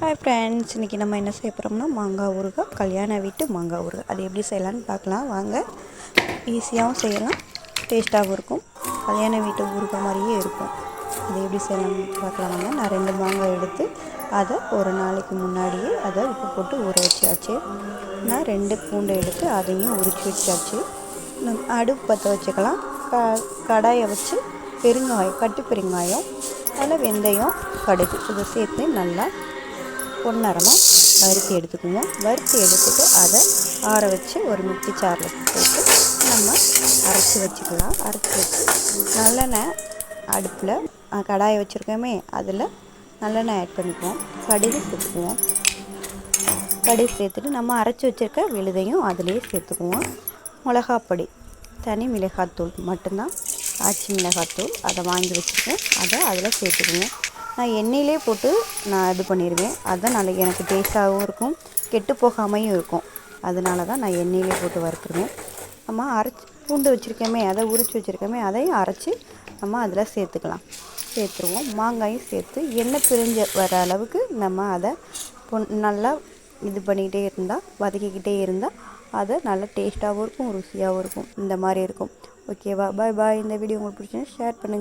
Hi friends, இன்றைக்கி நம்ம என்ன செய்ய போகிறோம்னா மாங்காய் ஊறுகாய், கல்யாண வீட்டு மாங்காய் ஊறுகாய். அது எப்படி செய்யலான்னு பார்க்கலாம் வாங்க. ஈஸியாகவும் செய்யலாம், டேஸ்ட்டாகவும் இருக்கும். கல்யாண வீட்டு ஊறுகாய் மாதிரியே இருக்கும். அது எப்படி செய்யலாம்னு பார்க்கலாம் வாங்க. நான் 2 மாங்காய் எடுத்து அதை ஒரு நாளைக்கு முன்னாடியே அதை உப்பு போட்டு ஊற வச்சாச்சு. நான் 2 பூண்டை எடுத்து அதையும் உரித்து வச்சாச்சு. அடுப்பு பற்ற வச்சுக்கலாம். கடாயை வச்சு பெருங்காயம், கட்டி பெருங்காயம், அதில் வெந்தயம், கடுகு இதை சேர்த்து நல்லா பொன்னரமாக வறுத்து எடுத்துக்குவோம். வறுத்து எடுத்துகிட்டு அதை ஆற வச்சு ஒரு மிக்ஸி ஜாரில் போட்டு நம்ம அரைச்சி வச்சுக்கலாம். அரைச்சி வச்சு நல்லெண்ணெய் அடுப்பில் கடாயை வச்சுருக்கோமே அதில் நல்லெண்ணெய் ஆட் பண்ணிக்குவோம். கடுகு சேர்த்துக்குவோம். கடுகு சேர்த்துட்டு நம்ம அரைச்சி வச்சுருக்க விழுதையும் அதிலே சேர்த்துக்குவோம். மிளகாப்பொடி, தனி மிளகாத்தூள் மட்டும்தான், ஆச்சி மிளகாத்தூள் அதை வாங்கி வச்சுருக்கேன். அதை அதில் சேர்த்துக்குவோம். நான் எண்ணெயிலே போட்டு நான் இது பண்ணிடுவேன். அதுதான் நாளைக்கு எனக்கு டேஸ்ட்டாகவும் இருக்கும், கெட்டு போகாமையும் இருக்கும். அதனால தான் நான் எண்ணெயிலே போட்டு வறுத்துருவேன். நம்ம அரைச்சி பூண்டு வச்சுருக்கோமே, அதை உரித்து வச்சுருக்கோமே, அதையும் அரைச்சி நம்ம அதில் சேர்த்துருவோம். மாங்காயும் சேர்த்து எண்ணெய் பிரிஞ்சு வர அளவுக்கு நம்ம அதை நல்லா இது பண்ணிக்கிட்டே இருந்தால், வதக்கிக்கிட்டே இருந்தால் அது நல்லா டேஸ்ட்டாகவும் இருக்கும், ருசியாகவும் இருக்கும். இந்த மாதிரி இருக்கும். ஓகேவா? பாய் பாய். இந்த வீடியோ உங்களுக்கு பிடிச்சிருந்தா ஷேர் பண்ணுங்கள்.